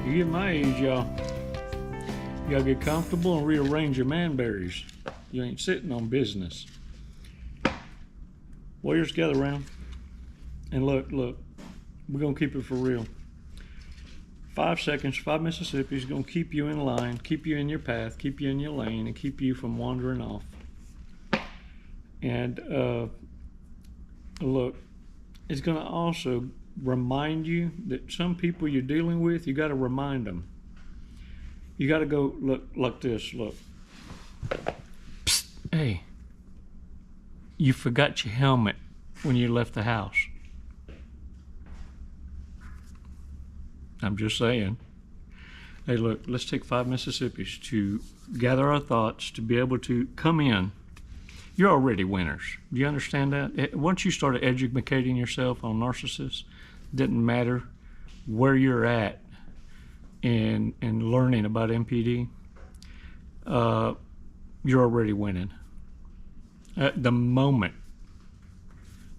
You get my age, y'all. You gotta get comfortable and rearrange your man berries. You ain't sitting on business. Warriors, gather around. And look, we're gonna keep it for real. 5 seconds, 5 Mississippi's gonna keep you in line, keep you in your path, keep you in your lane, and keep you from wandering off. And look, it's gonna also remind you that some people you're dealing with, you gotta remind them. You gotta go, look, like this, look. Psst, hey, you forgot your helmet when you left the house. I'm just saying. Hey, look, let's take 5 Mississippi's to gather our thoughts, to be able to come in. You're already winners. Do you understand that? Once you started educating yourself on narcissists, it didn't matter where you're at in learning about MPD, you're already winning. At the moment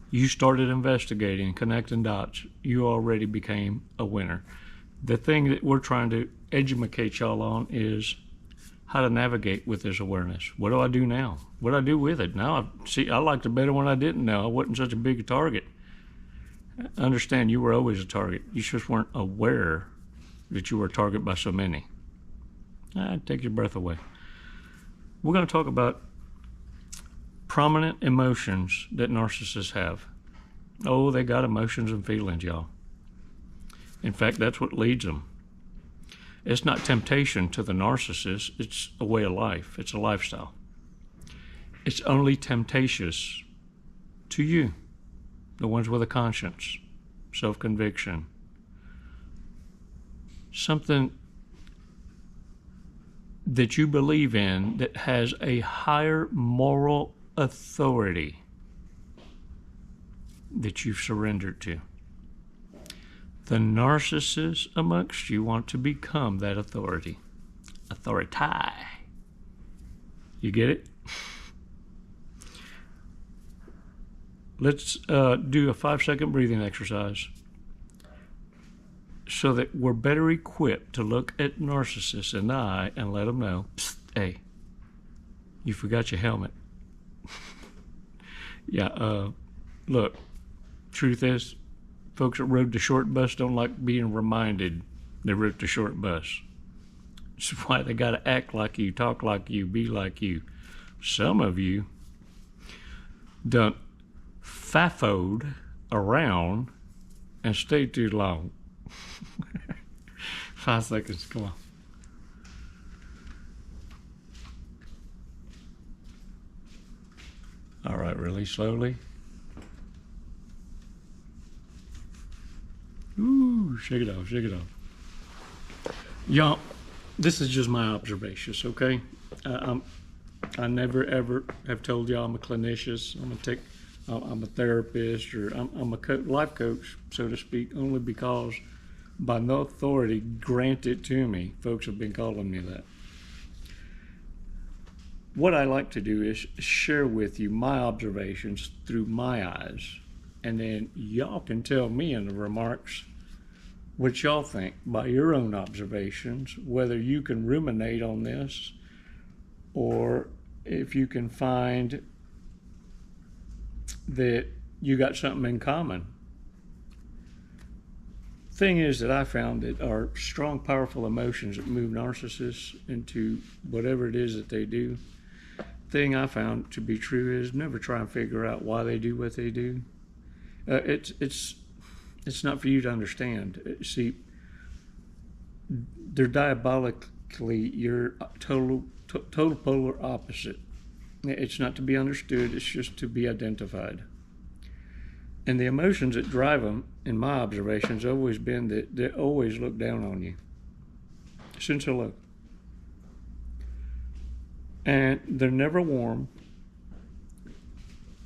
you started investigating, connecting dots, you already became a winner. The thing that we're trying to educate y'all on is how to navigate with this awareness. What do I do now? What do I do with it? Now, I liked it better when I didn't know. I wasn't such a big target. Understand, you were always a target. You just weren't aware that you were a target by so many. Take your breath away. We're going to talk about prominent emotions that narcissists have. Oh, they got emotions and feelings, y'all. In fact, that's what leads them. It's not temptation to the narcissist, it's a way of life, it's a lifestyle. It's only temptatious to you, the ones with a conscience, self-conviction, something that you believe in that has a higher moral authority that you've surrendered to. The narcissists amongst you want to become that authority. Authority. You get it? Let's do a 5-second breathing exercise so that we're better equipped to look at narcissists in the eye and let them know, Psst, hey, you forgot your helmet. Yeah, look, truth is, folks that rode the short bus don't like being reminded they rode the short bus. That's why they got to act like you, talk like you, be like you. Some of you done fafoed around and stayed too long. 5 seconds, come on. All right, really slowly. Ooh, shake it off, shake it off. Y'all, this is just my observations, okay? I never ever have told y'all I'm a clinician, I'm a therapist, or I'm a life coach, so to speak, only because by no authority granted to me, folks have been calling me that. What I like to do is share with you my observations through my eyes, and then y'all can tell me in the remarks what y'all think by your own observations, whether you can ruminate on this or if you can find that you got something in common. Thing is that I found that are strong, powerful emotions that move narcissists into whatever it is that they do. Thing I found to be true is never try and figure out why they do what they do. It's not for you to understand. See, they're diabolically your total polar opposite. It's not to be understood, it's just to be identified. And the emotions that drive them, in my observations, have always been that they always look down on you. Since hello. And they're never warm,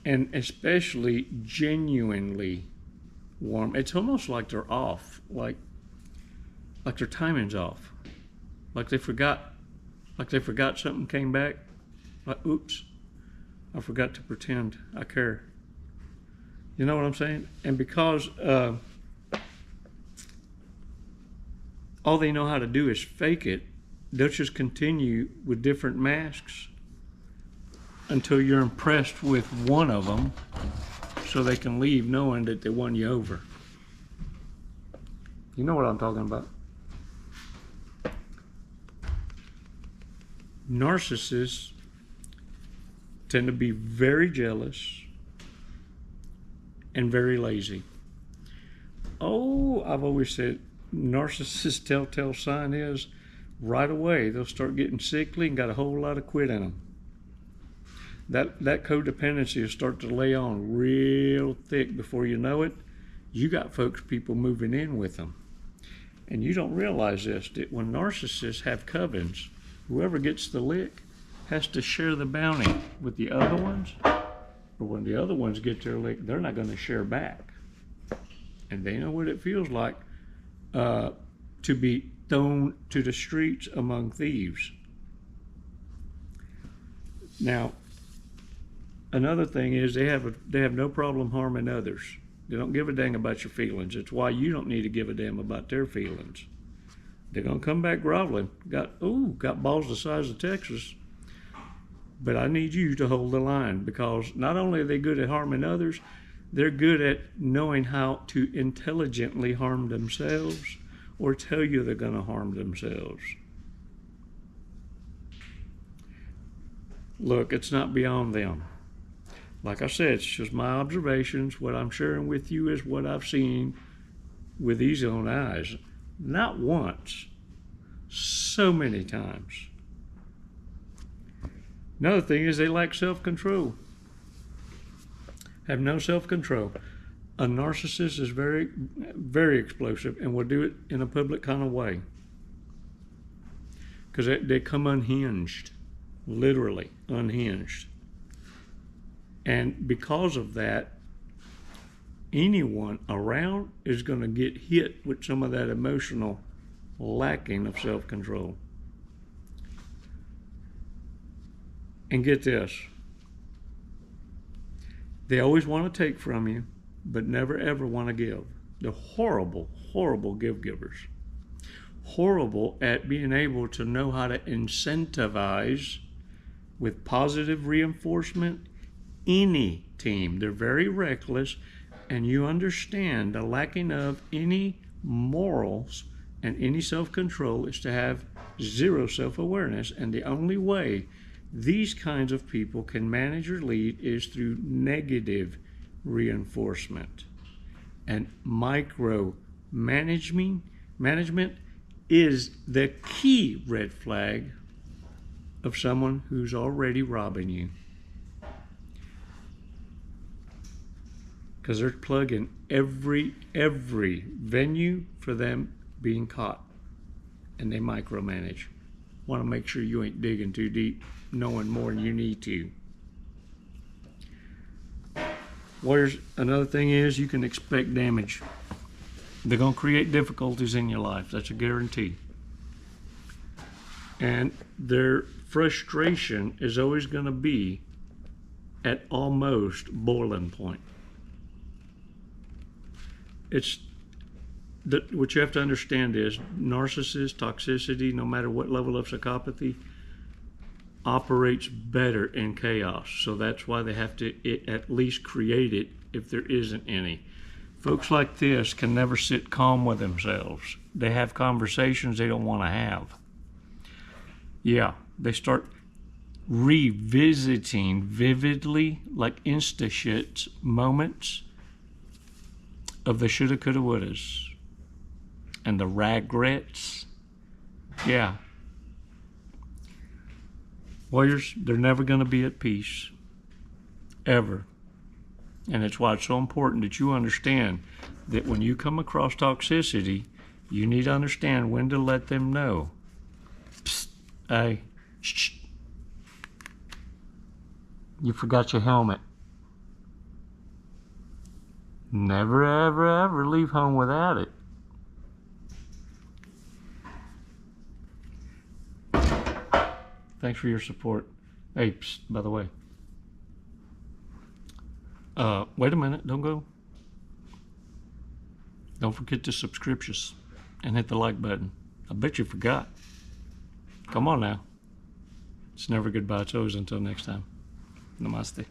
and especially genuinely warm. It's almost like they're off, like their timing's off, like they forgot something came back, like oops, I forgot to pretend I care. You know what I'm saying? And because all they know how to do is fake it. They'll just continue with different masks until you're impressed with one of them so they can leave knowing that they won you over. You know what I'm talking about. Narcissists tend to be very jealous and very lazy. Oh, I've always said narcissist telltale sign is right away they'll start getting sickly and got a whole lot of quit in them. That codependency will start to lay on real thick. Before you know it, you got people moving in with them. And you don't realize this, that when narcissists have covens, whoever gets the lick has to share the bounty with the other ones. But when the other ones get their lick, they're not going to share back. And they know what it feels like to be thrown to the streets among thieves. Now, another thing is they have no problem harming others. They don't give a dang about your feelings. It's why you don't need to give a damn about their feelings. They're gonna come back groveling. Got balls the size of Texas. But I need you to hold the line, because not only are they good at harming others, they're good at knowing how to intelligently harm themselves or tell you they're gonna harm themselves. Look, it's not beyond them. Like I said, it's just my observations. What I'm sharing with you is what I've seen with these own eyes. Not once, so many times. Another thing is they lack self-control. Have no self-control. A narcissist is very, very explosive and will do it in a public kind of way. Because they come unhinged, literally unhinged. And because of that, anyone around is going to get hit with some of that emotional lacking of self-control. And get this, they always want to take from you, but never ever want to give. They're horrible, horrible givers. Horrible at being able to know how to incentivize with positive reinforcement any team. They're very reckless, and you understand the lacking of any morals and any self-control is to have zero self-awareness. And the only way these kinds of people can manage or lead is through negative reinforcement. And micro management is the key red flag of someone who's already robbing you. Because they're plugging every venue for them being caught, and they micromanage. Want to make sure you ain't digging too deep, knowing more than you need to. Warriors, another thing is you can expect damage. They're going to create difficulties in your life. That's a guarantee. And their frustration is always going to be at almost boiling point. What you have to understand is narcissist toxicity, no matter what level of psychopathy, operates better in chaos. So that's why they have to at least create it if there isn't any. Folks like this can never sit calm with themselves. They have conversations they don't want to have. Yeah, they start revisiting vividly, like insta-shit moments of the shoulda, coulda, wouldas. And the regrets. Yeah. Warriors, they're never going to be at peace. Ever. And it's why it's so important that you understand that when you come across toxicity, you need to understand when to let them know. Psst, hey, shh. You forgot your helmet. Never, ever, ever leave home without it. Thanks for your support. Hey, psst, by the way. Wait a minute, don't go. Don't forget to subscribe us and hit the like button. I bet you forgot. Come on now. It's never goodbye, Toes. Until next time. Namaste.